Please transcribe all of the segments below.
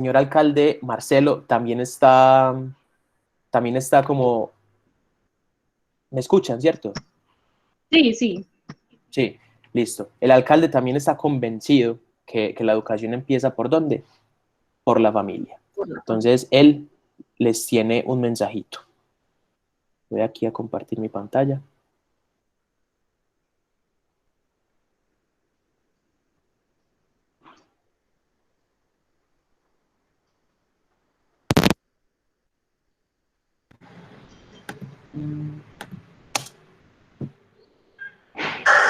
señor alcalde Marcelo también está como, ¿me escuchan, cierto? Sí, sí. Sí, listo. El alcalde también está convencido que la educación empieza ¿por dónde? Por la familia. Entonces, él les tiene un mensajito. Voy aquí a compartir mi pantalla.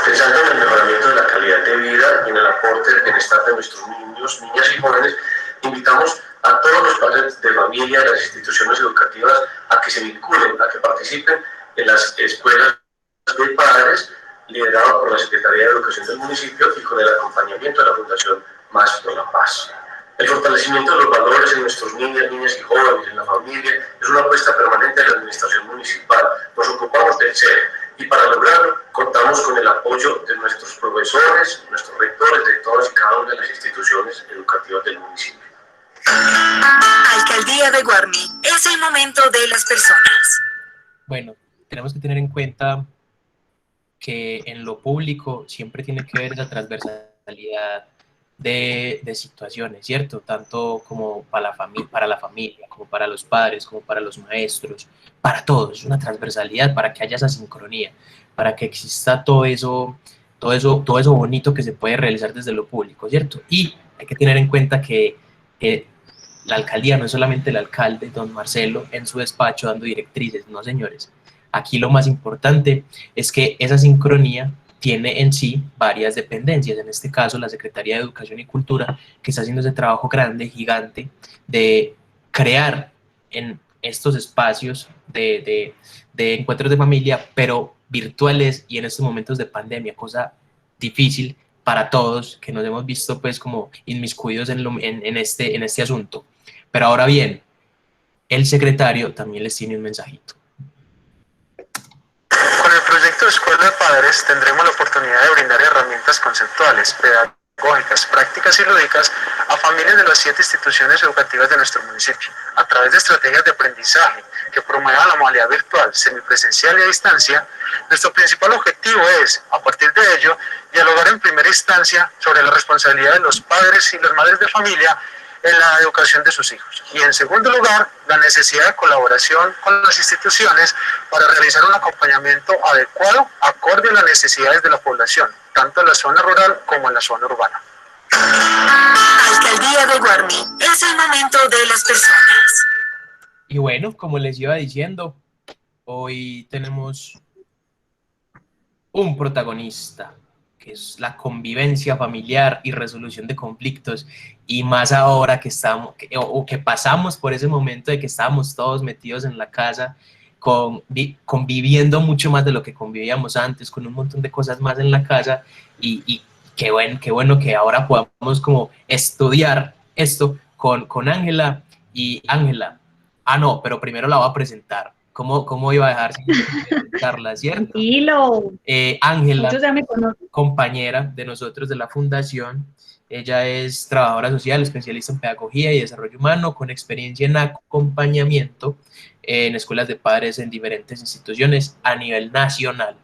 Pensando en el mejoramiento de la calidad de vida y en el aporte del bienestar de nuestros niños, niñas y jóvenes, invitamos a todos los padres de familia de las instituciones educativas a que se vinculen, a que participen en las escuelas de padres, liderado por la Secretaría de Educación del municipio y con el acompañamiento de la Fundación Más por la Paz. El fortalecimiento de los valores en nuestros niños, niñas y jóvenes, en la familia, es una apuesta permanente de la administración municipal. Nos ocupamos del ser y para lograrlo contamos con el apoyo de nuestros profesores, nuestros rectores, de todas y cada una de las instituciones educativas del municipio. Alcaldía de Guarni, es el momento de las personas. Bueno, tenemos que tener en cuenta que en lo público siempre tiene que ver esa transversalidad de situaciones, ¿cierto? Tanto como para la familia, como para los padres, como para los maestros, para todos, una transversalidad para que haya esa sincronía, para que exista todo eso bonito que se puede realizar desde lo público, ¿cierto? Y hay que tener en cuenta que la alcaldía no es solamente el alcalde, don Marcelo, en su despacho dando directrices, no señores. Aquí lo más importante es que esa sincronía tiene en sí varias dependencias, en este caso la Secretaría de Educación y Cultura, que está haciendo ese trabajo grande, gigante, de crear en estos espacios de encuentros de familia, pero virtuales y en estos momentos de pandemia, cosa difícil para todos que nos hemos visto pues como inmiscuidos en este asunto. Pero ahora bien, el secretario también les tiene un mensajito. Con el proyecto de Escuela de Padres tendremos la oportunidad de brindar herramientas conceptuales, pedagógicas, prácticas y lúdicas a familias de las 7 instituciones educativas de nuestro municipio, a través de estrategias de aprendizaje que promuevan la modalidad virtual, semipresencial y a distancia. Nuestro principal objetivo es, a partir de ello, dialogar en primera instancia sobre la responsabilidad de los padres y las madres de familia en la educación de sus hijos. Y en segundo lugar, la necesidad de colaboración con las instituciones para realizar un acompañamiento adecuado acorde a las necesidades de la población, tanto en la zona rural como en la zona urbana. Alcaldía de Guarni, es el momento de las personas. Y bueno, como les iba diciendo, hoy tenemos un protagonista, que es la convivencia familiar y resolución de conflictos, y más ahora que estamos, o que pasamos por ese momento de que estábamos todos metidos en la casa, conviviendo mucho más de lo que convivíamos antes, con un montón de cosas más en la casa, y qué bueno que ahora podamos como estudiar esto con Ángela. Y Ángela, no, pero primero la voy a presentar. ¿Cómo iba a dejar sin presentarla, cierto? Tranquilo. Muchos Ángela, ya me conocen. compañera de nosotros de la fundación, ella es trabajadora social, especialista en pedagogía y desarrollo humano, con experiencia en acompañamiento en escuelas de padres en diferentes instituciones a nivel nacional.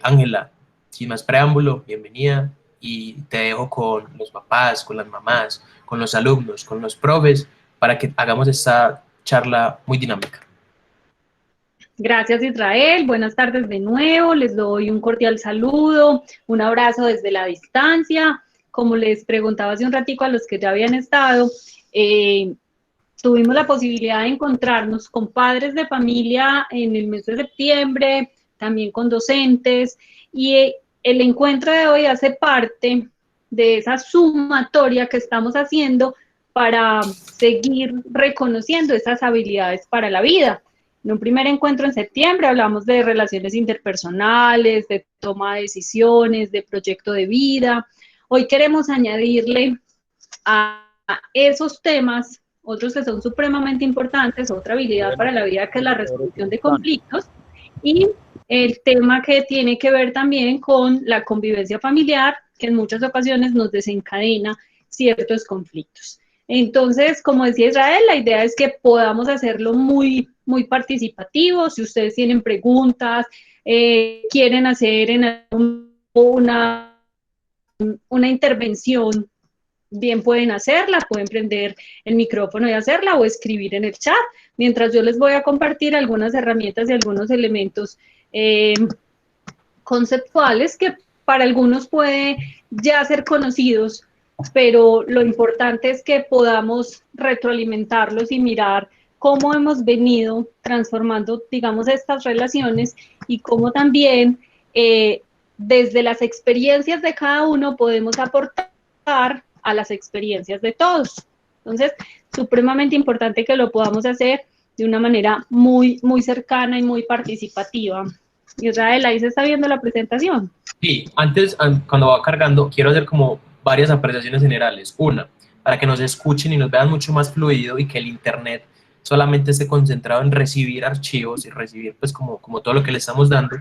Ángela, sin más preámbulo, bienvenida y te dejo con los papás, con las mamás, con los alumnos, con los profes, para que hagamos esta charla muy dinámica. Gracias, Israel. Buenas tardes de nuevo. Les doy un cordial saludo, un abrazo desde la distancia. Como les preguntaba hace un ratico a los que ya habían estado, tuvimos la posibilidad de encontrarnos con padres de familia en el mes de septiembre, también con docentes, y el encuentro de hoy hace parte de esa sumatoria que estamos haciendo para seguir reconociendo esas habilidades para la vida. En un primer encuentro en septiembre hablamos de relaciones interpersonales, de toma de decisiones, de proyecto de vida. Hoy queremos añadirle a esos temas otros que son supremamente importantes, otra habilidad para la vida que es la resolución de conflictos, y el tema que tiene que ver también con la convivencia familiar, que en muchas ocasiones nos desencadena ciertos conflictos. Entonces, como decía Israel, la idea es que podamos hacerlo muy, muy participativo. Si ustedes tienen preguntas, quieren hacer una intervención, bien pueden hacerla, pueden prender el micrófono y hacerla o escribir en el chat, mientras yo les voy a compartir algunas herramientas y algunos elementos conceptuales que para algunos puede ya ser conocidos, pero lo importante es que podamos retroalimentarlos y mirar cómo hemos venido transformando, digamos, estas relaciones y cómo también desde las experiencias de cada uno podemos aportar a las experiencias de todos. Entonces, supremamente importante que lo podamos hacer de una manera muy, muy cercana y muy participativa. Israel, ahí se está viendo la presentación. Sí, antes, cuando va cargando, quiero hacer como varias apreciaciones generales. Una, para que nos escuchen y nos vean mucho más fluido y que el Internet solamente esté concentrado en recibir archivos y recibir pues como todo lo que le estamos dando,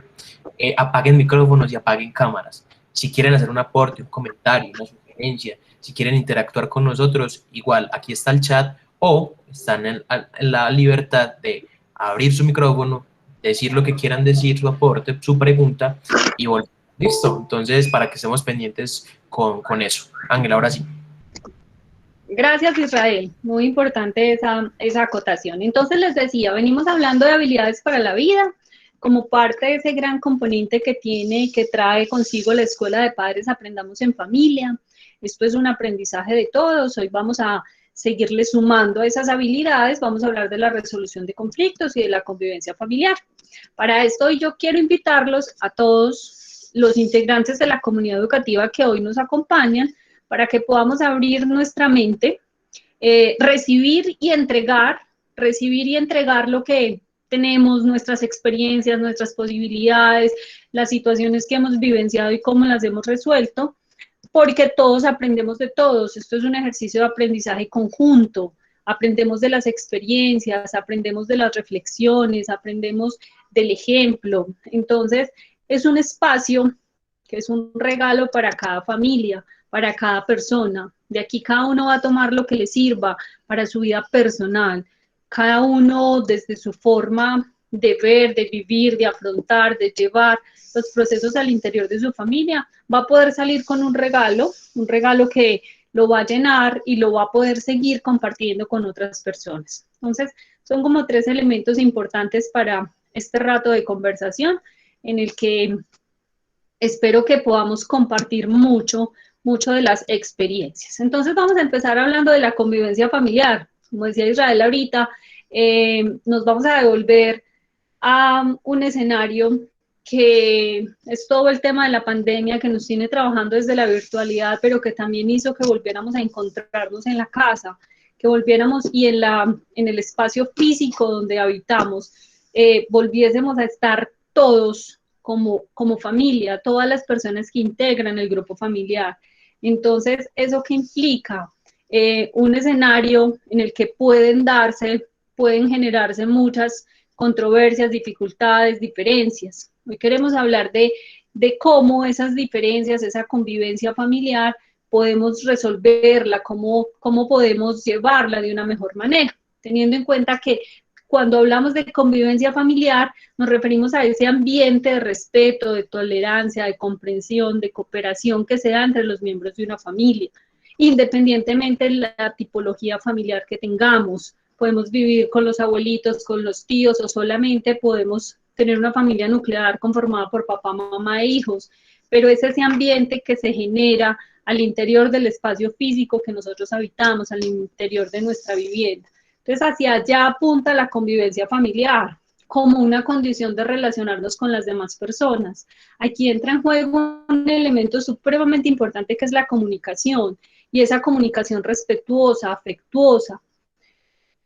apaguen micrófonos y apaguen cámaras. Si quieren hacer un aporte, un comentario, una sugerencia, si quieren interactuar con nosotros, igual aquí está el chat o están en la libertad de abrir su micrófono, decir lo que quieran decir, su aporte, su pregunta y volver. Listo, entonces para que estemos pendientes con eso. Ángel, ahora sí. Gracias, Israel. Muy importante esa acotación. Entonces les decía, venimos hablando de habilidades para la vida, como parte de ese gran componente que trae consigo la Escuela de Padres Aprendamos en Familia. Esto es un aprendizaje de todos. Hoy vamos a seguirle sumando a esas habilidades. Vamos a hablar de la resolución de conflictos y de la convivencia familiar. Para esto yo quiero invitarlos a todos los integrantes de la comunidad educativa que hoy nos acompañan para que podamos abrir nuestra mente, recibir y entregar lo que tenemos, nuestras experiencias, nuestras posibilidades, las situaciones que hemos vivenciado y cómo las hemos resuelto, porque todos aprendemos de todos. Esto es un ejercicio de aprendizaje conjunto. Aprendemos de las experiencias, aprendemos de las reflexiones, aprendemos del ejemplo. Entonces, es un espacio que es un regalo para cada familia, para cada persona. De aquí cada uno va a tomar lo que le sirva para su vida personal. Cada uno desde su forma de ver, de vivir, de afrontar, de llevar los procesos al interior de su familia, va a poder salir con un regalo que lo va a llenar y lo va a poder seguir compartiendo con otras personas. Entonces, son como 3 elementos importantes para este rato de conversación en el que espero que podamos compartir mucho de las experiencias. Entonces vamos a empezar hablando de la convivencia familiar. Como decía Israel ahorita, nos vamos a devolver a un escenario que es todo el tema de la pandemia que nos tiene trabajando desde la virtualidad, pero que también hizo que volviéramos a encontrarnos en la casa, que volviéramos y en el espacio físico donde habitamos, volviésemos a estar todos como familia, todas las personas que integran el grupo familiar. Entonces, ¿eso qué implica? Un escenario en el que pueden generarse muchas controversias, dificultades, diferencias. Hoy queremos hablar de cómo esas diferencias, esa convivencia familiar, podemos resolverla, cómo podemos llevarla de una mejor manera, teniendo en cuenta que cuando hablamos de convivencia familiar, nos referimos a ese ambiente de respeto, de tolerancia, de comprensión, de cooperación que se da entre los miembros de una familia, independientemente de la tipología familiar que tengamos. Podemos vivir con los abuelitos, con los tíos, o solamente podemos tener una familia nuclear conformada por papá, mamá e hijos, pero es ese ambiente que se genera al interior del espacio físico que nosotros habitamos, al interior de nuestra vivienda. Entonces, hacia allá apunta la convivencia familiar, como una condición de relacionarnos con las demás personas. Aquí entra en juego un elemento supremamente importante que es la comunicación, y esa comunicación respetuosa, afectuosa.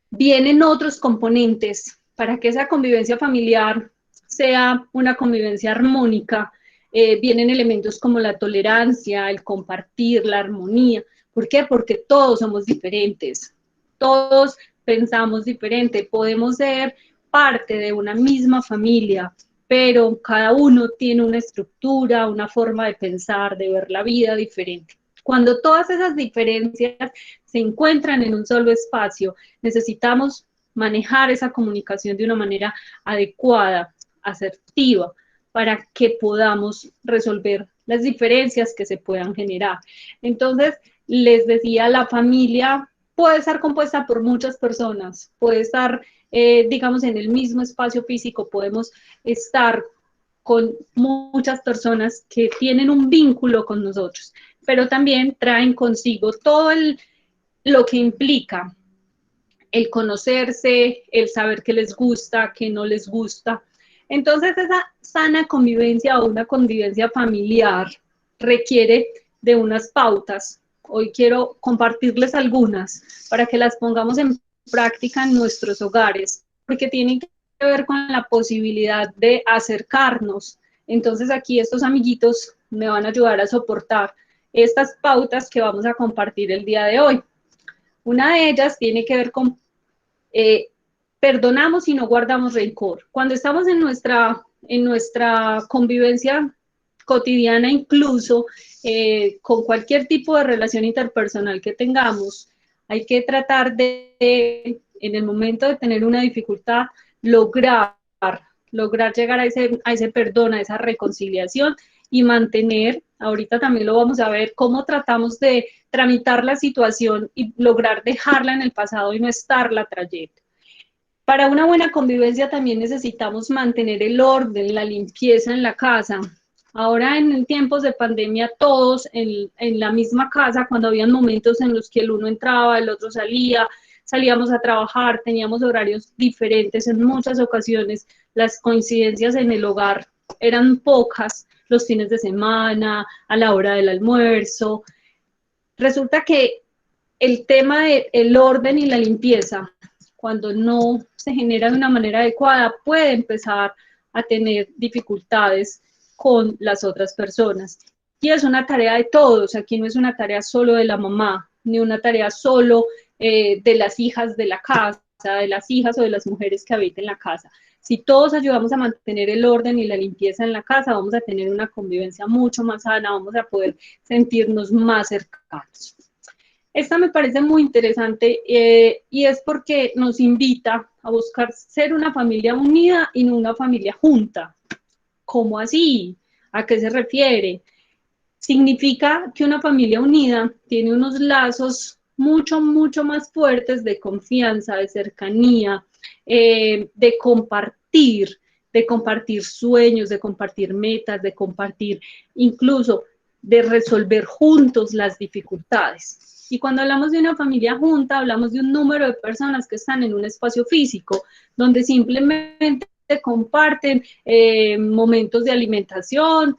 Vienen otros componentes para que esa convivencia familiar sea una convivencia armónica. Vienen elementos como la tolerancia, el compartir, la armonía. ¿Por qué? Porque todos somos diferentes, todos pensamos diferente, podemos ser parte de una misma familia, pero cada uno tiene una estructura, una forma de pensar, de ver la vida diferente. Cuando todas esas diferencias se encuentran en un solo espacio, necesitamos manejar esa comunicación de una manera adecuada, asertiva, para que podamos resolver las diferencias que se puedan generar. Entonces, les decía, la familia puede estar compuesta por muchas personas, puede estar, digamos, en el mismo espacio físico, podemos estar con muchas personas que tienen un vínculo con nosotros, pero también traen consigo todo lo que implica el conocerse, el saber qué les gusta, qué no les gusta. Entonces, esa sana convivencia o una convivencia familiar requiere de unas pautas. Hoy quiero compartirles algunas para que las pongamos en práctica en nuestros hogares, porque tienen que ver con la posibilidad de acercarnos. Entonces, aquí estos amiguitos me van a ayudar a soportar estas pautas que vamos a compartir el día de hoy. Una de ellas tiene que ver con perdonamos y no guardamos rencor. Cuando estamos en nuestra convivencia cotidiana, incluso con cualquier tipo de relación interpersonal que tengamos, hay que tratar de, en el momento de tener una dificultad, lograr llegar a ese perdón, a esa reconciliación y mantener, ahorita también lo vamos a ver, cómo tratamos de tramitar la situación y lograr dejarla en el pasado y no estarla trayendo. Para una buena convivencia también necesitamos mantener el orden, la limpieza en la casa. Ahora en tiempos de pandemia todos en la misma casa, cuando habían momentos en los que el uno entraba, el otro salía, salíamos a trabajar, teníamos horarios diferentes en muchas ocasiones, las coincidencias en el hogar eran pocas, los fines de semana, a la hora del almuerzo. Resulta que el tema del orden y la limpieza, cuando no se genera de una manera adecuada, puede empezar a tener dificultades con las otras personas. Y es una tarea de todos, aquí no es una tarea solo de la mamá, ni una tarea solo de las hijas de la casa, de las hijas o de las mujeres que habiten la casa. Si todos ayudamos a mantener el orden y la limpieza en la casa, vamos a tener una convivencia mucho más sana, vamos a poder sentirnos más cercanos. Esta me parece muy interesante y es porque nos invita a buscar ser una familia unida y no una familia junta. ¿Cómo así? ¿A qué se refiere? Significa que una familia unida tiene unos lazos mucho más fuertes de confianza, de cercanía, de compartir sueños, de compartir metas, de compartir incluso de resolver juntos las dificultades. Y cuando hablamos de una familia junta, hablamos de un número de personas que están en un espacio físico, donde simplemente comparten momentos de alimentación,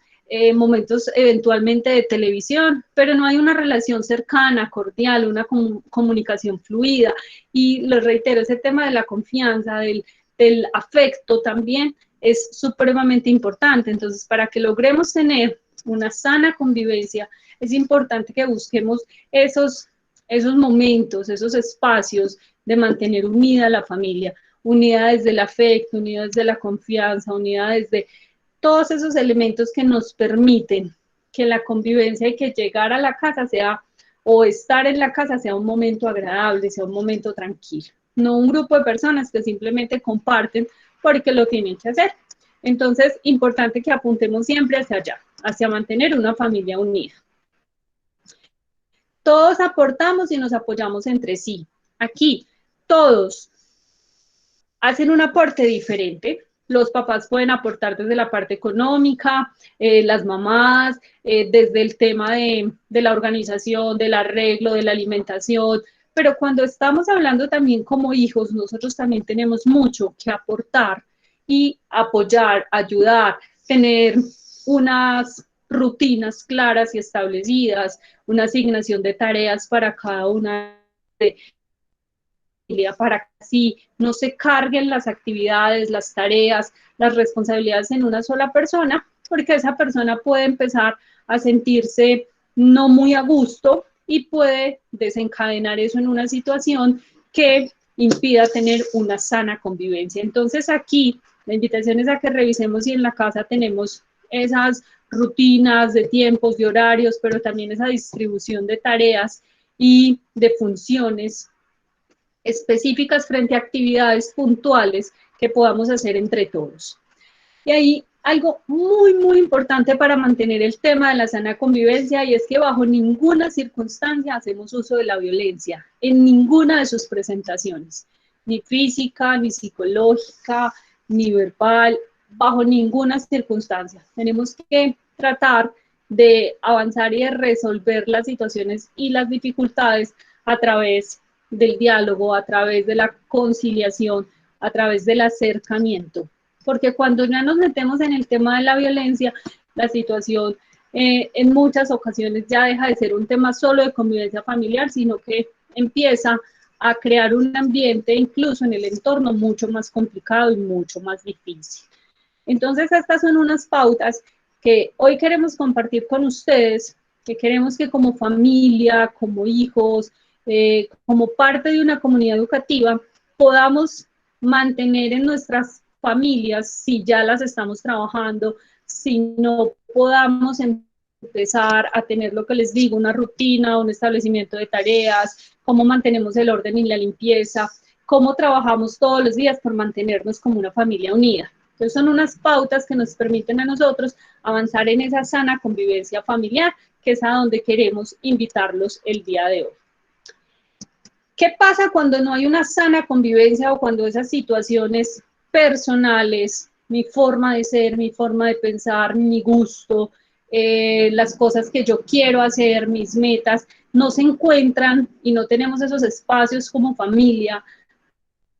momentos eventualmente de televisión, pero no hay una relación cercana, cordial, una comunicación fluida. Y les reitero, ese tema de la confianza, del afecto también es supremamente importante. Entonces, para que logremos tener una sana convivencia, es importante que busquemos esos momentos, esos espacios de mantener unida la familia, unida desde el afecto, unida desde la confianza, unida desde todos esos elementos que nos permiten que la convivencia y que llegar a la casa sea, o estar en la casa sea un momento agradable, sea un momento tranquilo. No un grupo de personas que simplemente comparten porque lo tienen que hacer. Entonces, importante que apuntemos siempre hacia allá, hacia mantener una familia unida. Todos aportamos y nos apoyamos entre sí. Aquí, todos hacen un aporte diferente. Los papás pueden aportar desde la parte económica, las mamás, desde el tema de la organización, del arreglo, de la alimentación, pero cuando estamos hablando también como hijos, nosotros también tenemos mucho que aportar y apoyar, ayudar, tener unas rutinas claras y establecidas, una asignación de tareas para cada una de para que así no se carguen las actividades, las tareas, las responsabilidades en una sola persona, porque esa persona puede empezar a sentirse no muy a gusto y puede desencadenar eso en una situación que impida tener una sana convivencia. Entonces aquí la invitación es a que revisemos si en la casa tenemos esas rutinas, de tiempos, de horarios, pero también esa distribución de tareas y de funciones específicas frente a actividades puntuales que podamos hacer entre todos. Y ahí algo muy, muy importante para mantener el tema de la sana convivencia, y es que bajo ninguna circunstancia hacemos uso de la violencia, en ninguna de sus presentaciones, ni física, ni psicológica, ni verbal, bajo ninguna circunstancia. Tenemos que tratar de avanzar y de resolver las situaciones y las dificultades a través del diálogo, a través de la conciliación, a través del acercamiento. Porque cuando ya nos metemos en el tema de la violencia, la situación en muchas ocasiones ya deja de ser un tema solo de convivencia familiar, sino que empieza a crear un ambiente, incluso en el entorno, mucho más complicado y mucho más difícil. Entonces, estas son unas pautas que hoy queremos compartir con ustedes, que queremos que como familia, como hijos, como parte de una comunidad educativa, podamos mantener en nuestras familias, si ya las estamos trabajando, si no podamos empezar a tener lo que les digo, una rutina, un establecimiento de tareas, cómo mantenemos el orden y la limpieza, cómo trabajamos todos los días por mantenernos como una familia unida. Entonces son unas pautas que nos permiten a nosotros avanzar en esa sana convivencia familiar, que es a donde queremos invitarlos el día de hoy. ¿Qué pasa cuando no hay una sana convivencia o cuando esas situaciones personales, mi forma de ser, mi forma de pensar, mi gusto, las cosas que yo quiero hacer, mis metas, no se encuentran y no tenemos esos espacios como familia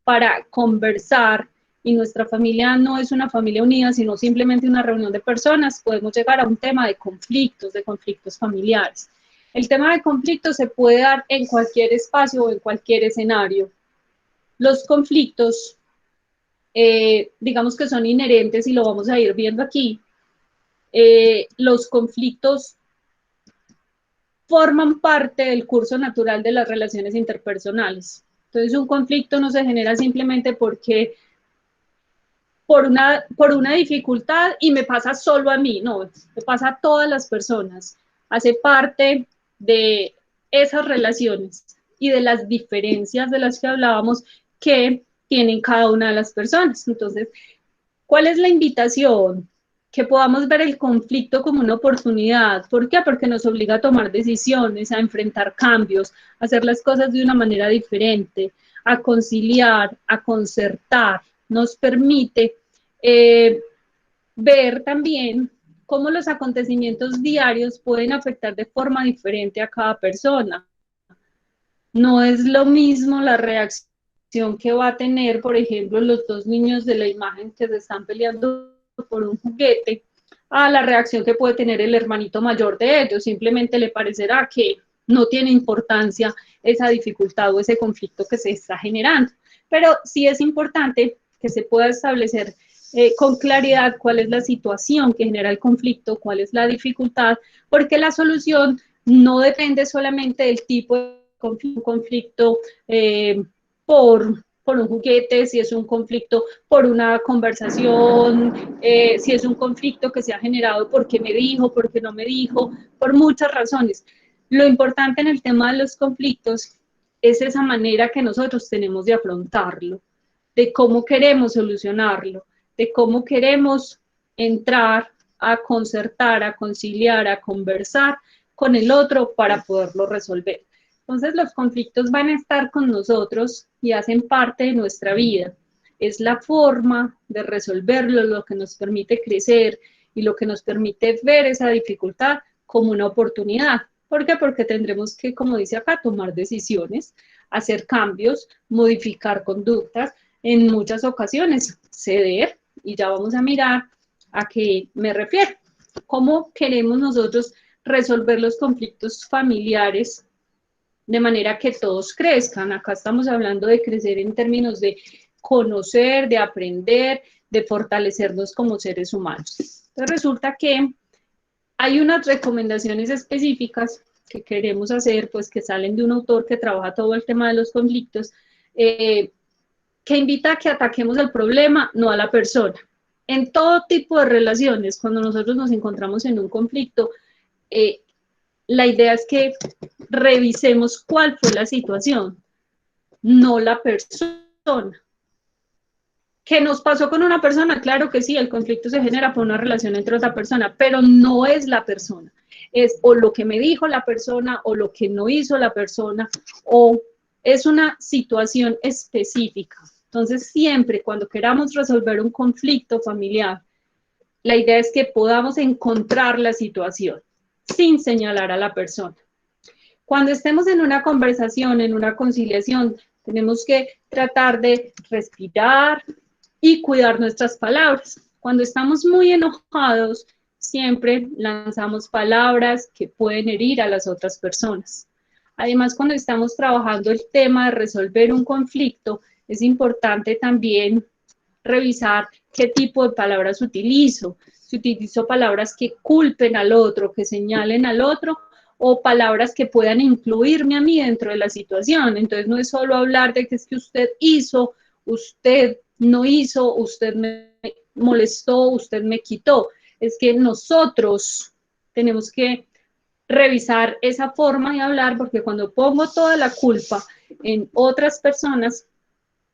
para conversar, y nuestra familia no es una familia unida, sino simplemente una reunión de personas, podemos llegar a un tema de conflictos familiares. El tema de conflictos se puede dar en cualquier espacio o en cualquier escenario. Los conflictos, digamos que son inherentes, y lo vamos a ir viendo aquí. Los conflictos forman parte del curso natural de las relaciones interpersonales. Entonces, un conflicto no se genera simplemente porque por una dificultad y me pasa solo a mí, no, me pasa a todas las personas, hace parte de esas relaciones y de las diferencias de las que hablábamos que tienen cada una de las personas. Entonces, ¿cuál es la invitación? Que podamos ver el conflicto como una oportunidad. ¿Por qué? Porque nos obliga a tomar decisiones, a enfrentar cambios, a hacer las cosas de una manera diferente, a conciliar, a concertar. Nos permite ver también cómo los acontecimientos diarios pueden afectar de forma diferente a cada persona. No es lo mismo la reacción que va a tener, por ejemplo, los dos niños de la imagen que se están peleando por un juguete, a la reacción que puede tener el hermanito mayor de ellos. Simplemente le parecerá que no tiene importancia esa dificultad o ese conflicto que se está generando. Pero sí es importante que se pueda establecer con claridad cuál es la situación que genera el conflicto, cuál es la dificultad, porque la solución no depende solamente del tipo de conflicto por un juguete, si es un conflicto por una conversación, si es un conflicto que se ha generado porque me dijo, porque no me dijo, por muchas razones. Lo importante en el tema de los conflictos es esa manera que nosotros tenemos de afrontarlo, de cómo queremos solucionarlo, de cómo queremos entrar a concertar, a conciliar, a conversar con el otro para poderlo resolver. Entonces, los conflictos van a estar con nosotros y hacen parte de nuestra vida. Es la forma de resolverlo lo que nos permite crecer y lo que nos permite ver esa dificultad como una oportunidad. ¿Por qué? Porque tendremos que, como dice acá, tomar decisiones, hacer cambios, modificar conductas, en muchas ocasiones ceder, y ya vamos a mirar a qué me refiero. ¿Cómo queremos nosotros resolver los conflictos familiares de manera que todos crezcan? Acá estamos hablando de crecer en términos de conocer, de aprender, de fortalecernos como seres humanos. Entonces resulta que hay unas recomendaciones específicas que queremos hacer, pues que salen de un autor que trabaja todo el tema de los conflictos, que invita a que ataquemos el problema, no a la persona. en todo tipo de relaciones, cuando nosotros nos encontramos en un conflicto, la idea es que revisemos cuál fue la situación, no la persona. ¿Qué nos pasó con una persona? Claro que sí, el conflicto se genera por una relación entre otra persona, pero no es la persona. Es o lo que me dijo la persona, o lo que no hizo la persona, o es una situación específica. Entonces, siempre cuando queramos resolver un conflicto familiar, la idea es que podamos encontrar la situación sin señalar a la persona. Cuando estemos en una conversación, en una conciliación, tenemos que tratar de respirar y cuidar nuestras palabras. Cuando estamos muy enojados, siempre lanzamos palabras que pueden herir a las otras personas. Además, cuando estamos trabajando el tema de resolver un conflicto, es importante también revisar qué tipo de palabras utilizo. Si utilizo palabras que culpen al otro, que señalen al otro, o palabras que puedan incluirme a mí dentro de la situación. Entonces, no es solo hablar de que es que usted hizo, usted no hizo, usted me molestó, usted me quitó. Es que nosotros tenemos que revisar esa forma de hablar, porque cuando pongo toda la culpa en otras personas,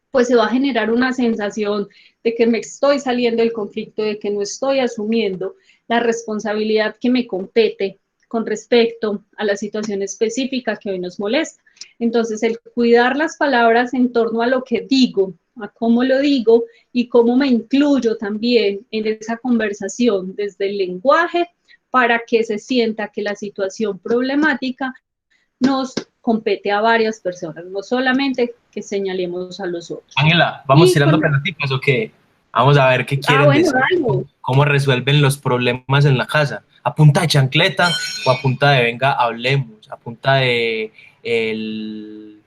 pues se va a generar una sensación de que me estoy saliendo del conflicto, de que no estoy asumiendo la responsabilidad que me compete con respecto a la situación específica que hoy nos molesta. Entonces, el cuidar las palabras en torno a lo que digo, a cómo lo digo y cómo me incluyo también en esa conversación desde el lenguaje para que se sienta que la situación problemática nos compete a varias personas, no solamente que señalemos a los otros. Ángela, ¿vamos tirando pelotitas o qué? Vamos a ver qué quieren decir, cómo resuelven los problemas en la casa. ¿A punta de chancleta o a punta de venga, hablemos? ¿A punta de del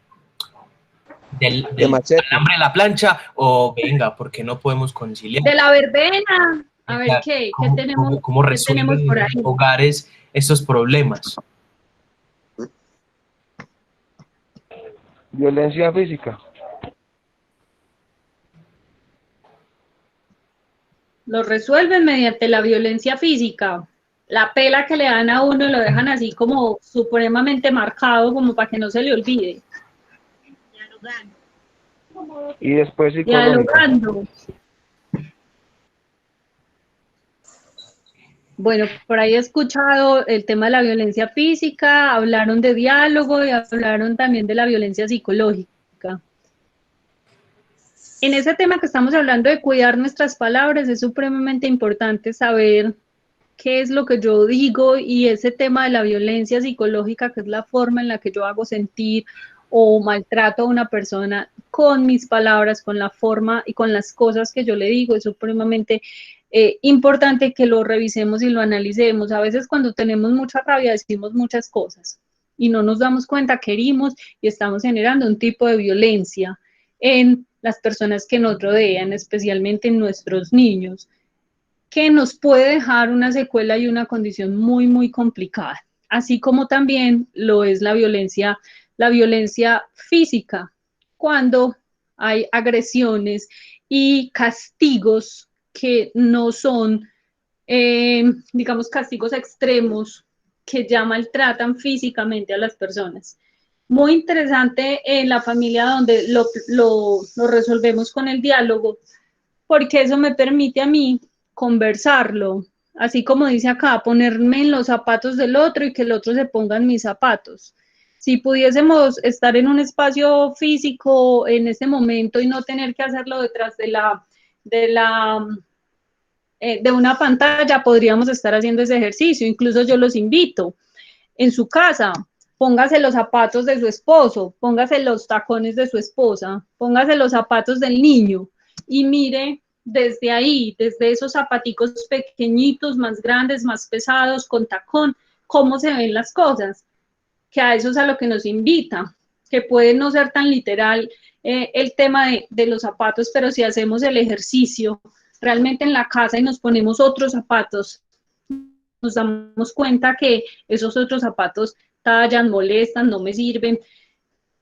alambre de la plancha o venga, ¿por qué no podemos conciliar? De la verbena. A ver, ¿qué tenemos, ¿cómo resuelven por ahí? Hogares estos problemas? Violencia física. Lo resuelven mediante la violencia física. La pela que le dan a uno lo dejan así como supremamente marcado, como para que no se le olvide. Dialogando. Y después psicológica. Dialogando. Bueno, por ahí he escuchado el tema de la violencia física, hablaron de diálogo y hablaron también de la violencia psicológica. En ese tema que estamos hablando de cuidar nuestras palabras, es supremamente importante saber qué es lo que yo digo, y ese tema de la violencia psicológica, que es la forma en la que yo hago sentir o maltrato a una persona con mis palabras, con la forma y con las cosas que yo le digo, es supremamente importante que lo revisemos y lo analicemos. A veces cuando tenemos mucha rabia decimos muchas cosas y no nos damos cuenta que herimos y estamos generando un tipo de violencia en las personas que nos rodean, especialmente en nuestros niños, que nos puede dejar una secuela y una condición muy, muy complicada, así como también lo es la violencia física, cuando hay agresiones y castigos que no son, digamos, castigos extremos que ya maltratan físicamente a las personas. Muy interesante en la familia donde lo resolvemos con el diálogo, porque eso me permite a mí conversarlo, así como dice acá, ponerme en los zapatos del otro y que el otro se ponga en mis zapatos. Si pudiésemos estar en un espacio físico en ese momento y no tener que hacerlo detrás de una pantalla, podríamos estar haciendo ese ejercicio. Incluso yo los invito en su casa, póngase los zapatos de su esposo, póngase los tacones de su esposa, póngase los zapatos del niño y mire desde ahí, desde esos zapaticos pequeñitos, más grandes, más pesados, con tacón, cómo se ven las cosas, que a eso es a lo que nos invita, que puede no ser tan literal el tema de los zapatos, pero si hacemos el ejercicio realmente en la casa y nos ponemos otros zapatos, nos damos cuenta que esos otros zapatos tallan, molestan, no me sirven,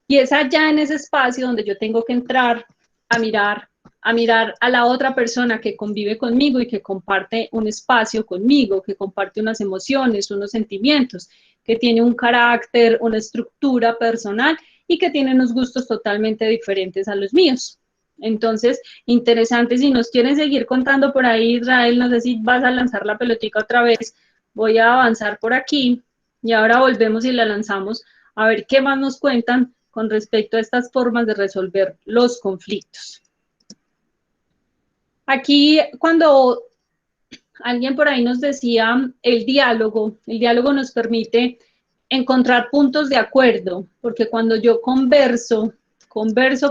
y es allá en ese espacio donde yo tengo que entrar a mirar a mirar a la otra persona que convive conmigo y que comparte un espacio conmigo, que comparte unas emociones, unos sentimientos, que tiene un carácter, una estructura personal y que tiene unos gustos totalmente diferentes a los míos. Entonces, interesante, si nos quieren seguir contando por ahí, Israel, no sé si vas a lanzar la pelotica otra vez, voy a avanzar por aquí y ahora volvemos y la lanzamos a ver qué más nos cuentan con respecto a estas formas de resolver los conflictos. Aquí, cuando alguien por ahí nos decía el diálogo nos permite encontrar puntos de acuerdo, porque cuando yo converso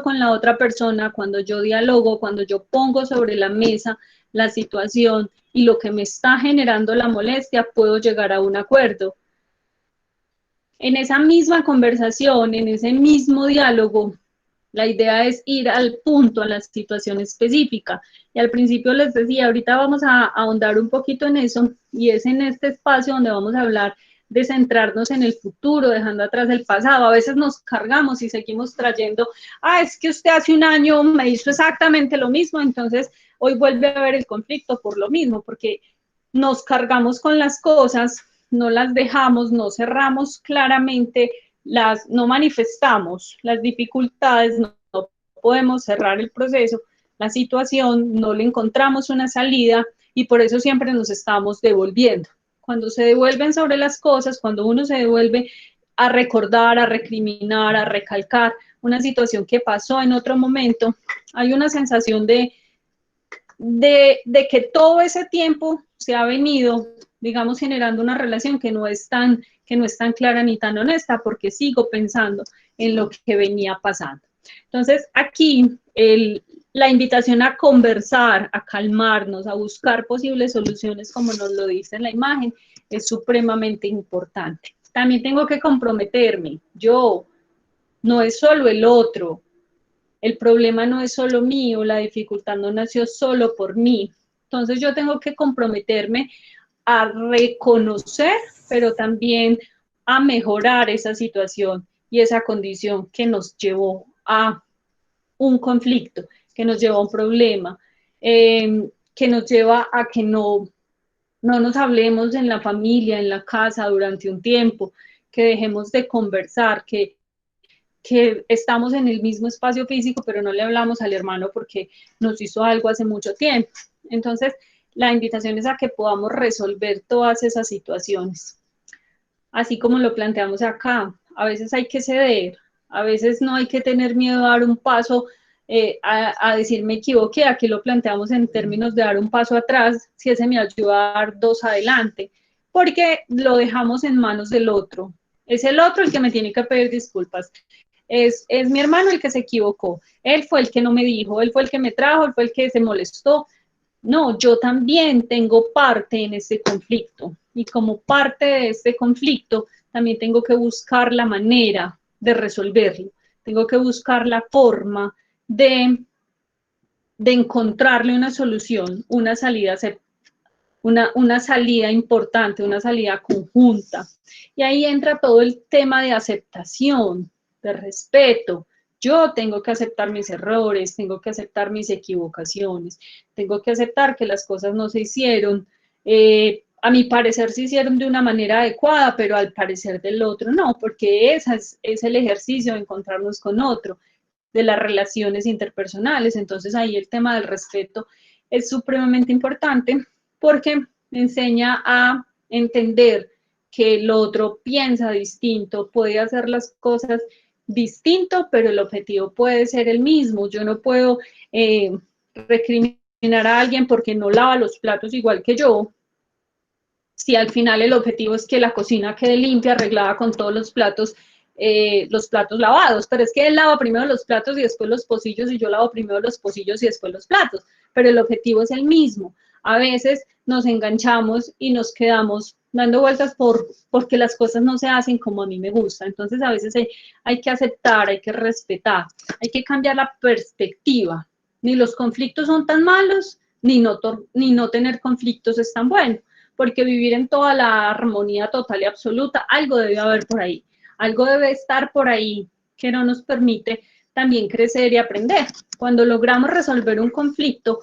con la otra persona, cuando yo dialogo, cuando yo pongo sobre la mesa la situación y lo que me está generando la molestia, puedo llegar a un acuerdo. En esa misma conversación, en ese mismo diálogo, la idea es ir al punto, a la situación específica. Y al principio les decía, ahorita vamos a ahondar un poquito en eso, y es en este espacio donde vamos a hablar de centrarnos en el futuro, dejando atrás el pasado. A veces nos cargamos y seguimos trayendo, es que usted hace un año me hizo exactamente lo mismo, entonces hoy vuelve a haber el conflicto por lo mismo, porque nos cargamos con las cosas, no las dejamos, no cerramos claramente, no manifestamos las dificultades, no podemos cerrar el proceso, la situación, no le encontramos una salida y por eso siempre nos estamos devolviendo. Cuando se devuelven sobre las cosas, cuando uno se devuelve a recordar, a recriminar, a recalcar una situación que pasó en otro momento, hay una sensación de que todo ese tiempo se ha venido, digamos, generando una relación que no es tan clara ni tan honesta, porque sigo pensando en lo que venía pasando. Entonces, aquí la invitación a conversar, a calmarnos, a buscar posibles soluciones, como nos lo dice en la imagen, es supremamente importante. También tengo que comprometerme, yo, no es solo el otro, el problema no es solo mío, la dificultad no nació solo por mí. Entonces yo tengo que comprometerme a reconocer, pero también a mejorar esa situación y esa condición que nos llevó a un conflicto, que nos lleva a un problema, que nos lleva a que no nos hablemos en la familia, en la casa durante un tiempo, que dejemos de conversar, que estamos en el mismo espacio físico, pero no le hablamos al hermano porque nos hizo algo hace mucho tiempo. Entonces, la invitación es a que podamos resolver todas esas situaciones. Así como lo planteamos acá, a veces hay que ceder, a veces no hay que tener miedo a dar un paso, a decir me equivoqué, aquí lo planteamos en términos de dar un paso atrás, si ese me ayuda a dar dos adelante, porque lo dejamos en manos del otro. Es el otro el que me tiene que pedir disculpas. Es mi hermano el que se equivocó, él fue el que no me dijo, él fue el que me trajo, él fue el que se molestó. No, yo también tengo parte en este conflicto y como parte de este conflicto también tengo que buscar la manera de resolverlo, tengo que buscar la forma de encontrarle una solución, una salida importante, una salida conjunta. Y ahí entra todo el tema de aceptación, de respeto. Yo tengo que aceptar mis errores, tengo que aceptar mis equivocaciones, tengo que aceptar que las cosas no se hicieron, a mi parecer se hicieron de una manera adecuada, pero al parecer del otro no, porque ese es el ejercicio de encontrarnos con otro, de las relaciones interpersonales. Entonces ahí el tema del respeto es supremamente importante porque me enseña a entender que el otro piensa distinto, puede hacer las cosas distinto, pero el objetivo puede ser el mismo. Yo no puedo recriminar a alguien porque no lava los platos igual que yo, si al final el objetivo es que la cocina quede limpia, arreglada con todos los platos lavados, pero es que él lava primero los platos y después los pocillos y yo lavo primero los pocillos y después los platos, pero el objetivo es el mismo. A veces nos enganchamos y nos quedamos dando vueltas porque las cosas no se hacen como a mí me gusta. Entonces a veces hay que aceptar, hay que respetar, hay que cambiar la perspectiva. Ni los conflictos son tan malos, ni no tener conflictos es tan bueno, porque vivir en toda la armonía total y absoluta, algo debe haber por ahí, algo debe estar por ahí que no nos permite también crecer y aprender. Cuando logramos resolver un conflicto,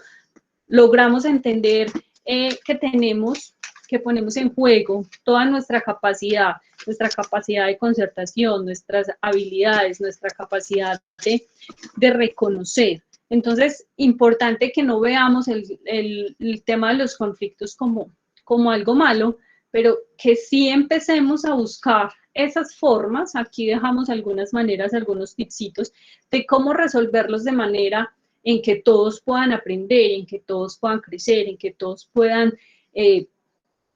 logramos entender que ponemos en juego toda nuestra capacidad de concertación, nuestras habilidades, nuestra capacidad de reconocer. Entonces, importante que no veamos el tema de los conflictos como algo malo, pero que sí empecemos a buscar esas formas. Aquí dejamos algunas maneras, algunos tipsitos de cómo resolverlos de manera en que todos puedan aprender, en que todos puedan crecer, en que todos puedan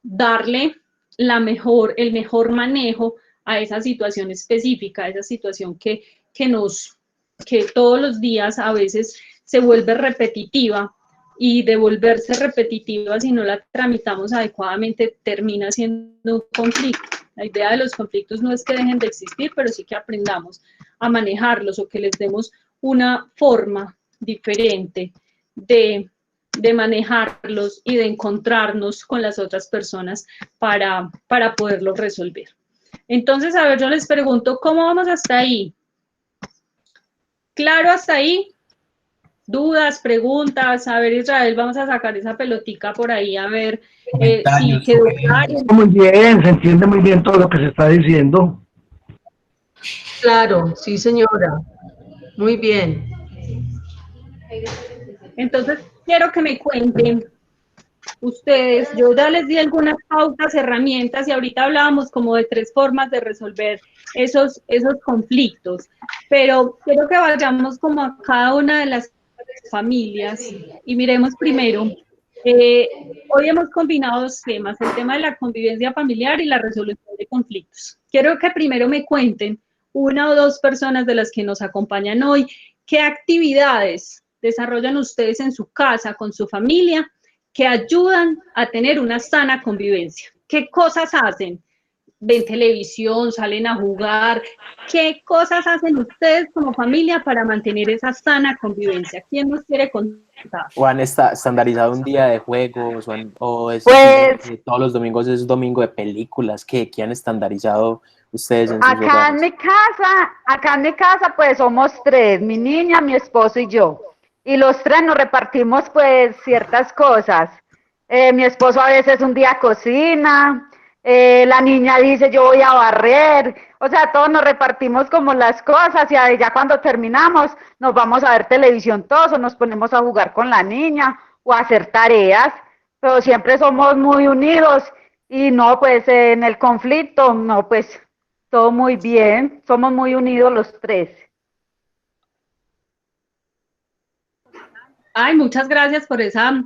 darle el mejor manejo a esa situación específica, a esa situación que todos los días a veces se vuelve repetitiva, y de volverse repetitiva, si no la tramitamos adecuadamente, termina siendo un conflicto. La idea de los conflictos no es que dejen de existir, pero sí que aprendamos a manejarlos, o que les demos una forma diferente de manejarlos y de encontrarnos con las otras personas para poderlos resolver. Entonces, a ver, yo les pregunto, ¿cómo vamos hasta ahí? ¿Claro hasta ahí? ¿Dudas, preguntas? A ver, Israel, vamos a sacar esa pelotica por ahí, a ver si quedó claro. Muy bien, se entiende muy bien todo lo que se está diciendo. Claro, sí, señora. Muy bien. Entonces, quiero que me cuenten ustedes, yo ya les di algunas pautas, herramientas, y ahorita hablábamos como de 3 formas de resolver esos conflictos, pero quiero que vayamos como a cada una de las familias y miremos primero. Hoy hemos combinado 2 temas, el tema de la convivencia familiar y la resolución de conflictos. Quiero que primero me cuenten, 1 o 2 personas de las que nos acompañan hoy, qué actividades desarrollan ustedes en su casa, con su familia, que ayudan a tener una sana convivencia. ¿Qué cosas hacen? ¿Ven televisión, salen a jugar? ¿Qué cosas hacen ustedes como familia para mantener esa sana convivencia? ¿Quién nos quiere contar? ¿O han estandarizado un día de juegos? ¿O es todos los domingos es domingo de películas? ¿Qué han estandarizado ustedes en sus hogares? Acá en mi casa pues somos 3, mi niña, mi esposo y yo. Y los 3 nos repartimos pues ciertas cosas. Mi esposo a veces un día cocina, la niña dice yo voy a barrer, o sea, todos nos repartimos como las cosas, y ya cuando terminamos nos vamos a ver televisión todos, o nos ponemos a jugar con la niña o a hacer tareas, pero siempre somos muy unidos. Y no, pues en el conflicto, no, pues todo muy bien, somos muy unidos los 3. Ay, muchas gracias por esa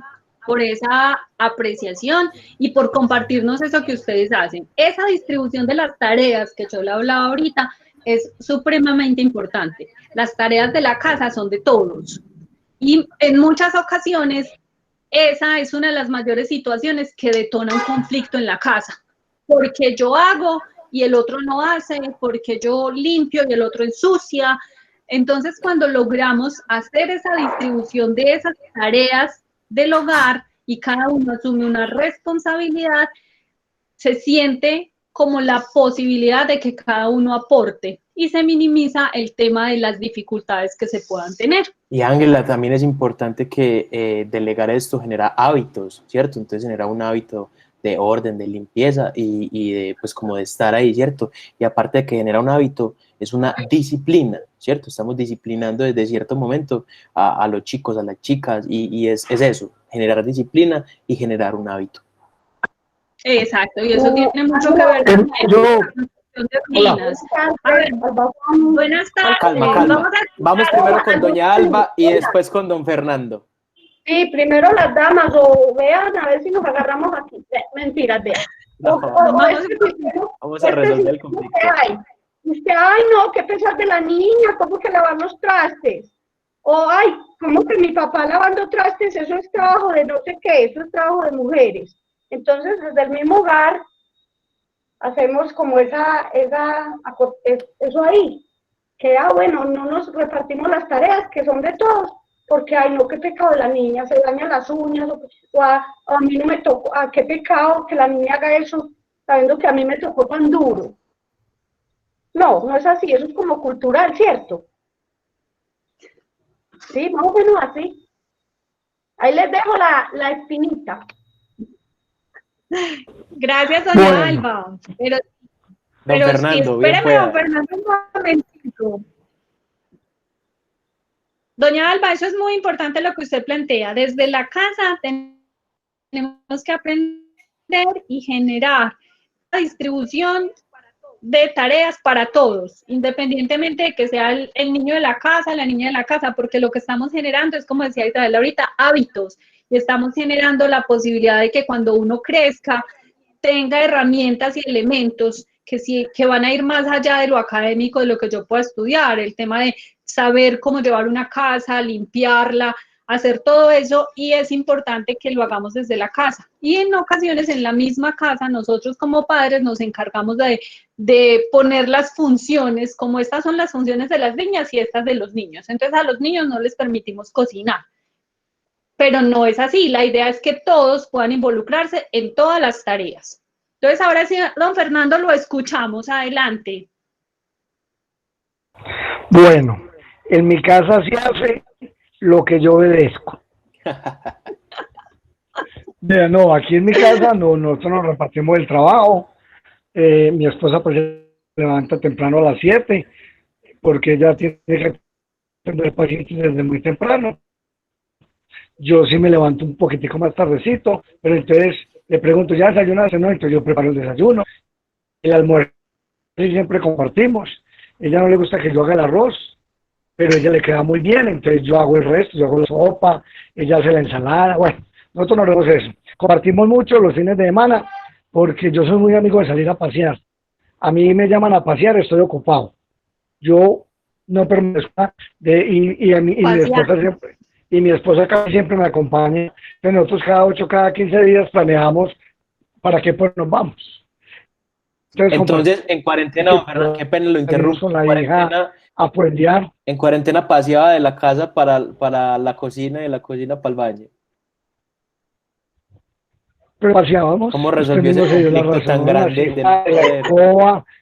apreciación y por compartirnos eso que ustedes hacen. Esa distribución de las tareas que yo le hablaba ahorita es supremamente importante. Las tareas de la casa son de todos, y en muchas ocasiones esa es una de las mayores situaciones que detona un conflicto en la casa, porque yo hago y el otro no hace, porque yo limpio y el otro ensucia. Entonces, cuando logramos hacer esa distribución de esas tareas del hogar y cada uno asume una responsabilidad, se siente como la posibilidad de que cada uno aporte y se minimiza el tema de las dificultades que se puedan tener. Y Ángela, también es importante que delegar esto genera hábitos, ¿cierto? Entonces genera un hábito de orden, de limpieza y de, pues, como de estar ahí, ¿cierto? Y aparte de que genera un hábito, es una disciplina, ¿cierto? Estamos disciplinando desde cierto momento a los chicos, a las chicas, y es eso, generar disciplina y generar un hábito. Exacto, y eso tiene mucho que ver con buenas tardes. Calma. Vamos primero con doña Alba y después con don Fernando. Sí, primero las damas, o vean a ver si nos agarramos aquí. Mentiras, vean. Vamos a resolver el conflicto. Ay, no, qué pesar de la niña, ¿cómo que lavar los trastes? O, ay, ¿cómo que mi papá lavando trastes? Eso es trabajo de no sé qué, eso es trabajo de mujeres. Entonces, desde el mismo hogar, hacemos como eso ahí. Que, bueno, no nos repartimos las tareas, que son de todos, porque, ay, no, qué pecado de la niña, se daña las uñas, o a mí no me tocó, qué pecado que la niña haga eso, sabiendo que a mí me tocó tan duro. No, no es así, eso es como cultural, ¿cierto? Sí, más o menos así. Ahí les dejo la espinita. Gracias, doña Bueno. Alba. Pero Don sí, Fernando, bien espéreme, don pueda. Fernando, un momentito. Doña Alba, eso es muy importante lo que usted plantea. Desde la casa tenemos que aprender y generar la distribución de tareas para todos, independientemente de que sea el niño de la casa, la niña de la casa, porque lo que estamos generando es, como decía Isabel ahorita, hábitos, y estamos generando la posibilidad de que cuando uno crezca tenga herramientas y elementos que van a ir más allá de lo académico, de lo que yo pueda estudiar, el tema de saber cómo llevar una casa, limpiarla, hacer todo eso, y es importante que lo hagamos desde la casa. Y en ocasiones en la misma casa, nosotros como padres nos encargamos de poner las funciones, como estas son las funciones de las niñas y estas de los niños. Entonces a los niños no les permitimos cocinar, pero no es así. La idea es que todos puedan involucrarse en todas las tareas. Entonces, ahora sí, don Fernando, lo escuchamos. Adelante. Bueno, en mi casa se hace lo que yo obedezco. Mira, no, aquí en mi casa nosotros nos repartimos el trabajo. Mi esposa pues se levanta temprano a las 7 porque ella tiene que atender pacientes desde muy temprano. Yo sí me levanto un poquitico más tardecito, pero entonces le pregunto, ¿ya desayunaste? No, entonces yo preparo el desayuno. El almuerzo siempre compartimos. Ella no le gusta que yo haga el arroz, pero a ella le queda muy bien, entonces yo hago el resto, yo hago la sopa, ella hace la ensalada, bueno, nosotros no hacemos eso. Compartimos mucho los fines de semana, porque yo soy muy amigo de salir a pasear. A mí me llaman a pasear, estoy ocupado. Yo no permanezco y mi esposa casi siempre me acompaña. Entonces nosotros cada 8, cada 15 días planeamos para qué pues nos vamos. Entonces en cuarentena, don Fernando, qué pena lo interrumpo. A puentear. En cuarentena paseaba de la casa para la cocina y de la cocina para el baño. Pero paseábamos. ¿Cómo resolvió ese conflicto tan grande?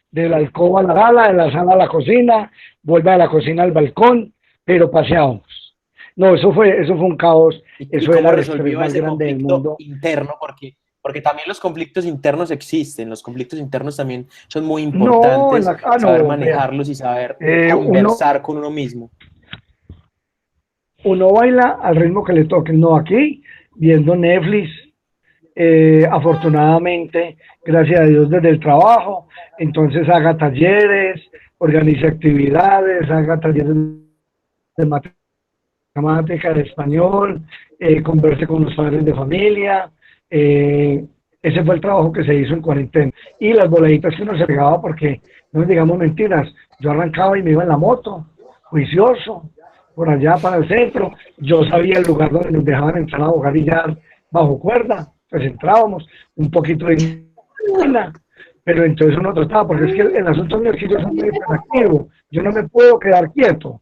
De la alcoba a la sala, de la sala a la cocina, vuelve a la cocina al balcón, pero paseábamos. No, eso fue un caos. Eso era el estrés más grande del mundo. Interno, porque también los conflictos internos existen. Los conflictos internos también son muy importantes. Saber manejarlos y saber conversar con uno mismo. Uno baila al ritmo que le toque. No, aquí, viendo Netflix, afortunadamente, gracias a Dios, desde el trabajo, entonces haga talleres, organice actividades, haga talleres de matemática, de español, converse con los padres de familia. Ese fue el trabajo que se hizo en cuarentena. Y las voladitas que uno se pegaba, porque no digamos mentiras, yo arrancaba y me iba en la moto, juicioso, por allá para el centro. Yo sabía el lugar donde nos dejaban entrar a jugar billar bajo cuerda, pues entrábamos un poquito de una, pero entonces uno trataba, porque es que el asunto mío es que yo soy muy hiperactivo, yo no me puedo quedar quieto.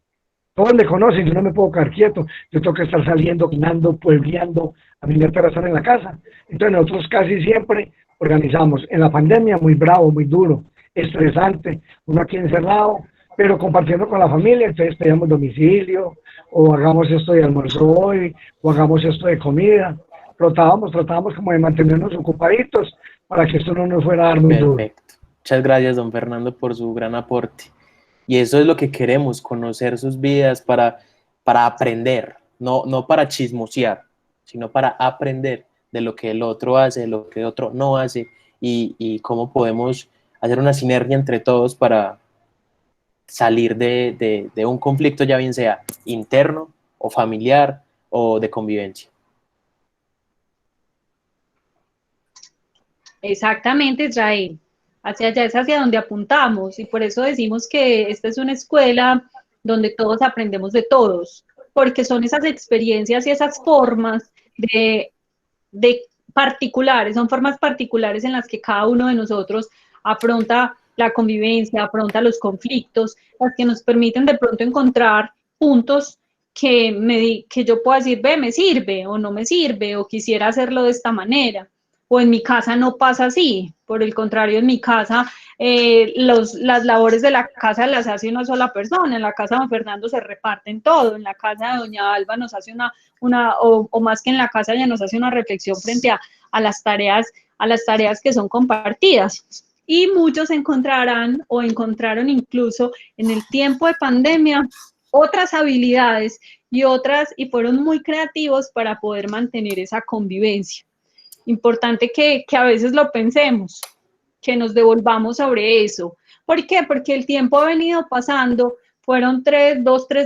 Todos me conocen, yo no me puedo quedar quieto, yo tengo que estar saliendo, caminando, puebleando, a mí me gusta estar en la casa. Entonces nosotros casi siempre organizamos. En la pandemia muy bravo, muy duro, estresante, uno aquí encerrado, pero compartiendo con la familia, entonces pedíamos domicilio, o hagamos esto de almuerzo hoy, o hagamos esto de comida. Tratábamos como de mantenernos ocupaditos para que esto no nos fuera a dar muy duro. Perfecto. Muchas gracias, don Fernando, por su gran aporte. Y eso es lo que queremos, conocer sus vidas para aprender, no para chismosear, sino para aprender de lo que el otro hace, de lo que el otro no hace, y cómo podemos hacer una sinergia entre todos para salir de un conflicto, ya bien sea interno o familiar o de convivencia. Exactamente, Israel. Hacia allá es hacia donde apuntamos, y por eso decimos que esta es una escuela donde todos aprendemos de todos, porque son esas experiencias y esas formas de particulares, son formas particulares en las que cada uno de nosotros afronta la convivencia, afronta los conflictos, las que nos permiten de pronto encontrar puntos que yo pueda decir, ve, me sirve o no me sirve, o quisiera hacerlo de esta manera. o en mi casa no pasa así. Por el contrario, en mi casa las labores de la casa las hace una sola persona. En la casa de don Fernando se reparten todo. En la casa de doña Alba nos hace o más que en la casa, ella nos hace una reflexión frente a las tareas que son compartidas. Y muchos encontrarán o encontraron incluso en el tiempo de pandemia otras habilidades y fueron muy creativos para poder mantener esa convivencia. Importante que a veces lo pensemos, que nos devolvamos sobre eso. ¿Por qué? Porque el tiempo ha venido pasando, fueron 3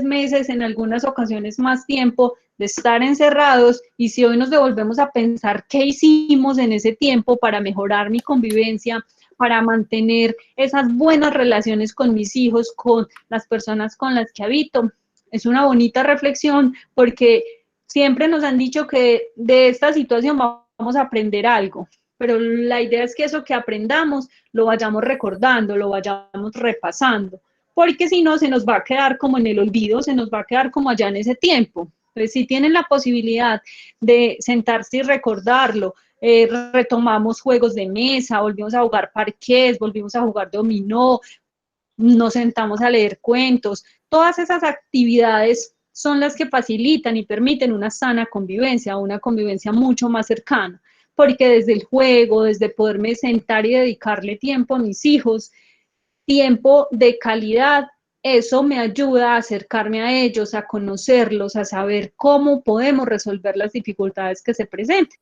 meses, en algunas ocasiones más tiempo de estar encerrados, y si hoy nos devolvemos a pensar qué hicimos en ese tiempo para mejorar mi convivencia, para mantener esas buenas relaciones con mis hijos, con las personas con las que habito, es una bonita reflexión, porque siempre nos han dicho que de esta situación vamos a aprender algo, pero la idea es que eso que aprendamos lo vayamos recordando, lo vayamos repasando, porque si no se nos va a quedar como en el olvido, se nos va a quedar como allá en ese tiempo. Entonces, si tienen la posibilidad de sentarse y recordarlo, retomamos juegos de mesa, volvimos a jugar parqués, volvimos a jugar dominó, nos sentamos a leer cuentos, todas esas actividades son las que facilitan y permiten una sana convivencia, una convivencia mucho más cercana, porque desde el juego, desde poderme sentar y dedicarle tiempo a mis hijos, tiempo de calidad, eso me ayuda a acercarme a ellos, a conocerlos, a saber cómo podemos resolver las dificultades que se presenten,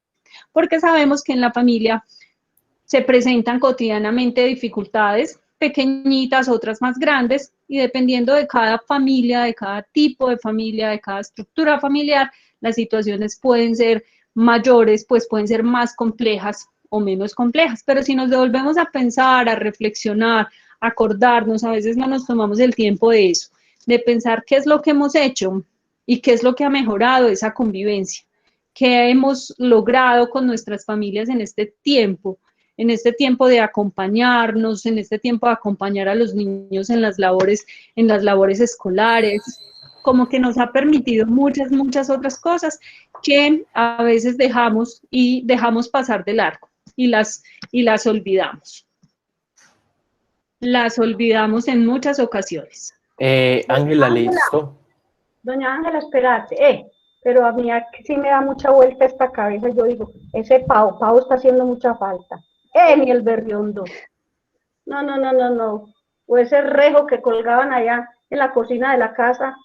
porque sabemos que en la familia se presentan cotidianamente dificultades pequeñitas, otras más grandes, y dependiendo de cada familia, de cada tipo de familia, de cada estructura familiar, las situaciones pueden ser mayores, pues pueden ser más complejas o menos complejas, pero si nos devolvemos a pensar, a reflexionar, a acordarnos, a veces no nos tomamos el tiempo de eso, de pensar qué es lo que hemos hecho y qué es lo que ha mejorado esa convivencia, qué hemos logrado con nuestras familias en este tiempo de acompañarnos, en este tiempo de acompañar a los niños en las labores escolares, como que nos ha permitido muchas otras cosas que a veces dejamos pasar de largo y las olvidamos. Las olvidamos en muchas ocasiones. Ángela, listo. Doña Ángela, espérate, pero a mí sí me da mucha vuelta esta cabeza. Yo digo, ese Pau está haciendo mucha falta. Ni el Berriondo. No. O ese rejo que colgaban allá en la cocina de la casa,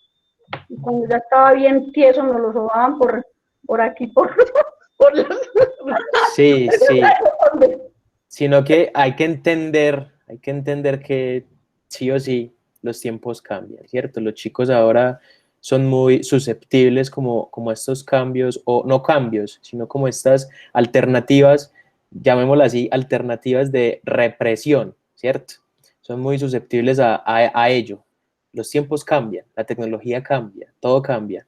y cuando ya estaba bien tieso nos lo sobaban por aquí, por los... Sí. Sino que hay que entender que sí o sí los tiempos cambian, ¿cierto? Los chicos ahora son muy susceptibles como a estos cambios, o no cambios, sino como estas alternativas, llamémoslas así, alternativas de represión, ¿cierto? Son muy susceptibles a ello. Los tiempos cambian, la tecnología cambia, todo cambia.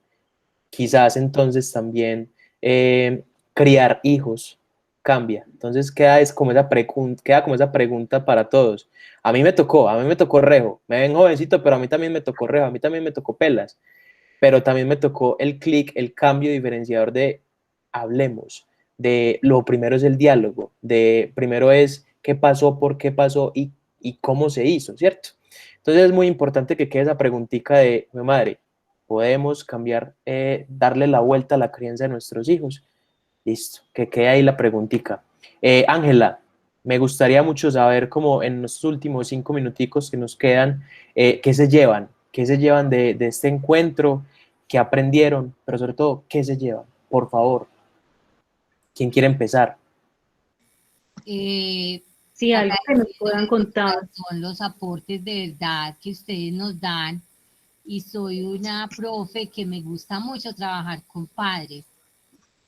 Quizás entonces también criar hijos cambia. Entonces queda como esa pregunta para todos. A mí me tocó rejo. Me ven jovencito, pero a mí también me tocó rejo, a mí también me tocó pelas. Pero también me tocó el clic, el cambio diferenciador de hablemos, de lo primero es el diálogo, de primero es qué pasó, por qué pasó y cómo se hizo, ¿cierto? Entonces es muy importante que quede esa preguntita de, mi madre, ¿podemos cambiar, darle la vuelta a la crianza de nuestros hijos? Listo, que quede ahí la preguntita. Ángela, me gustaría mucho saber cómo en los últimos 5 minuticos que nos quedan, qué se llevan de este encuentro, qué aprendieron, pero sobre todo, qué se llevan, por favor. ¿Quién quiere empezar? Sí, algo que nos puedan contar. Son los aportes de verdad que ustedes nos dan, y soy una profe que me gusta mucho trabajar con padres,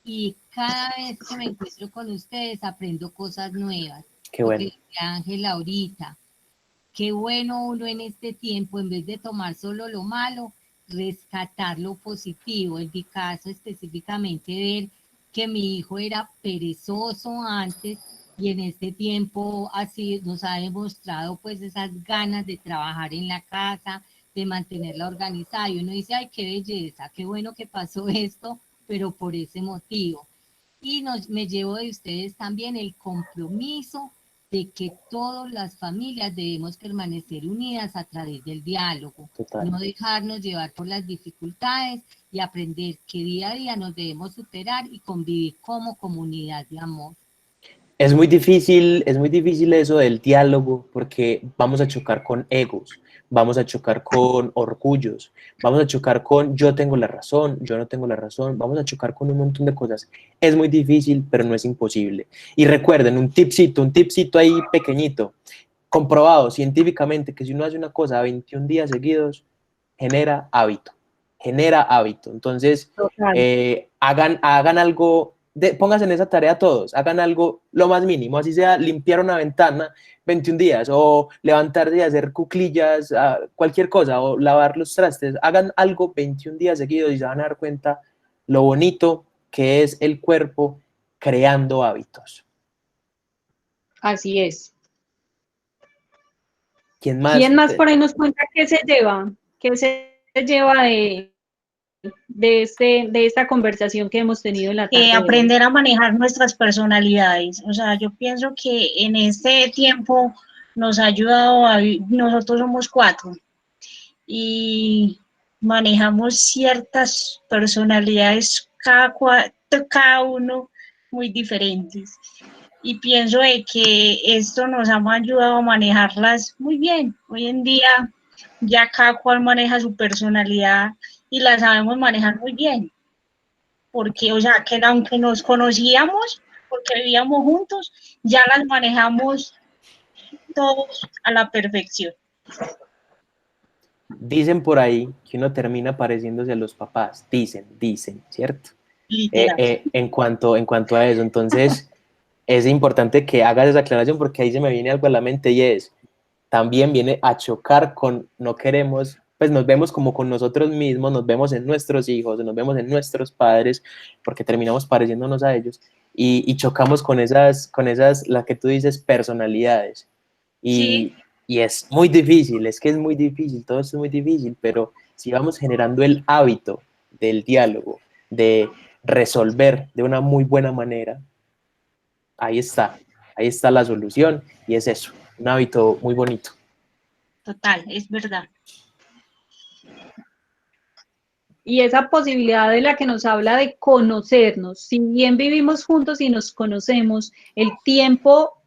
y cada vez que me encuentro con ustedes aprendo cosas nuevas. Qué bueno. Lo que decía Ángela ahorita, qué bueno uno en este tiempo, en vez de tomar solo lo malo, rescatar lo positivo. En mi caso específicamente, ver que mi hijo era perezoso antes, y en este tiempo así nos ha demostrado pues esas ganas de trabajar en la casa, de mantenerla organizada, y uno dice, ay, qué belleza, qué bueno que pasó esto, pero por ese motivo. y me llevo de ustedes también el compromiso de que todas las familias debemos permanecer unidas a través del diálogo, Total. no dejarnos llevar por las dificultades y aprender que día a día nos debemos superar y convivir como comunidad de amor. Es muy difícil eso del diálogo porque vamos a chocar con egos, vamos a chocar con orgullos, vamos a chocar con yo tengo la razón, yo no tengo la razón, vamos a chocar con un montón de cosas. Es muy difícil, pero no es imposible. Y recuerden, un tipcito ahí pequeñito, comprobado científicamente que si uno hace una cosa 21 días seguidos, genera hábito. Entonces, hagan algo, pónganse en esa tarea todos, hagan algo lo más mínimo, así sea limpiar una ventana 21 días, o levantarse y hacer cuclillas, cualquier cosa, o lavar los trastes, hagan algo 21 días seguidos y se van a dar cuenta lo bonito que es el cuerpo creando hábitos. Así es. ¿Quién más? ¿Quién más por ahí nos cuenta qué se lleva? ¿Qué se lleva de esta conversación que hemos tenido en la tarde? Aprender a manejar nuestras personalidades. O sea, yo pienso que en este tiempo nos ha ayudado nosotros somos 4 y manejamos ciertas personalidades cada uno muy diferentes. Y pienso de que esto nos ha ayudado a manejarlas muy bien. Hoy en día ya cada cual maneja su personalidad y la sabemos manejar muy bien. Porque, o sea, que aunque nos conocíamos, porque vivíamos juntos, ya las manejamos todos a la perfección. Dicen por ahí que uno termina pareciéndose a los papás. Dicen, ¿cierto? En cuanto a eso, entonces es importante que hagas esa aclaración porque ahí se me viene algo a la mente y es, también viene a chocar con, no queremos, pues nos vemos como con nosotros mismos, nos vemos en nuestros hijos, nos vemos en nuestros padres, porque terminamos pareciéndonos a ellos y chocamos con esas, la que tú dices, personalidades. Sí. Y es muy difícil, es muy difícil, todo esto es muy difícil, pero si vamos generando el hábito del diálogo, de resolver de una muy buena manera, ahí está la solución y es eso, un hábito muy bonito. Total, es verdad. Y esa posibilidad de la que nos habla de conocernos, si bien vivimos juntos y nos conocemos, el tiempo,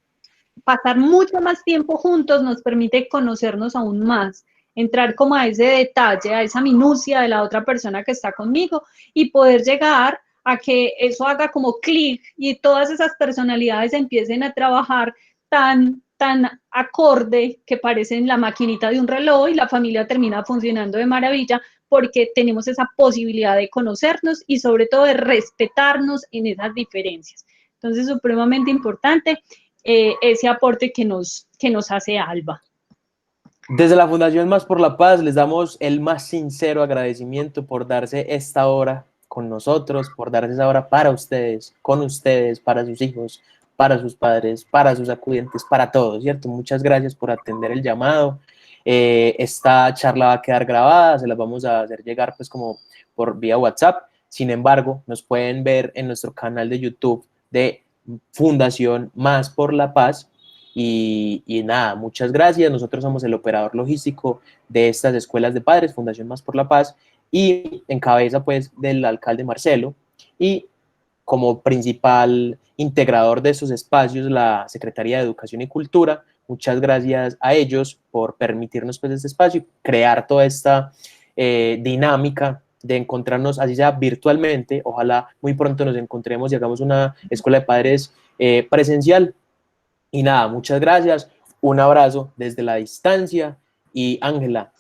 pasar mucho más tiempo juntos nos permite conocernos aún más, entrar como a ese detalle, a esa minucia de la otra persona que está conmigo y poder llegar a que eso haga como clic y todas esas personalidades empiecen a trabajar tan acorde que parecen la maquinita de un reloj y la familia termina funcionando de maravilla porque tenemos esa posibilidad de conocernos y sobre todo de respetarnos en esas diferencias. Entonces, supremamente importante ese aporte que nos hace Alba. Desde la Fundación Más por la Paz les damos el más sincero agradecimiento por darse esta hora con nosotros, por darse esa hora para ustedes, con ustedes, para sus hijos, para sus padres, para sus acudientes, para todos, ¿cierto? Muchas gracias por atender el llamado. Esta charla va a quedar grabada, se las vamos a hacer llegar pues como por vía WhatsApp. Sin embargo, nos pueden ver en nuestro canal de YouTube de Fundación Más por la Paz. Y nada, muchas gracias. Nosotros somos el operador logístico de estas escuelas de padres, Fundación Más por la Paz, y en cabeza pues del alcalde Marcelo, y como principal integrador de estos espacios la Secretaría de Educación y Cultura. Muchas gracias a ellos por permitirnos pues este espacio y crear toda esta dinámica de encontrarnos, así sea virtualmente. Ojalá muy pronto nos encontremos y hagamos una escuela de padres presencial. Y nada, muchas gracias, un abrazo desde la distancia. Y Ángela,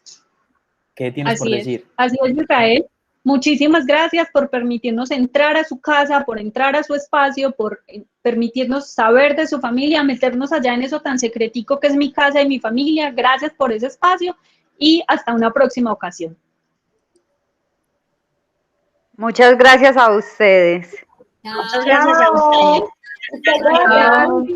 ¿qué tienes por decir? Así es, Israel. Muchísimas gracias por permitirnos entrar a su casa, por entrar a su espacio, por permitirnos saber de su familia, meternos allá en eso tan secretico que es mi casa y mi familia. Gracias por ese espacio y hasta una próxima ocasión. Muchas gracias a ustedes. Muchas gracias a ustedes. Hasta luego.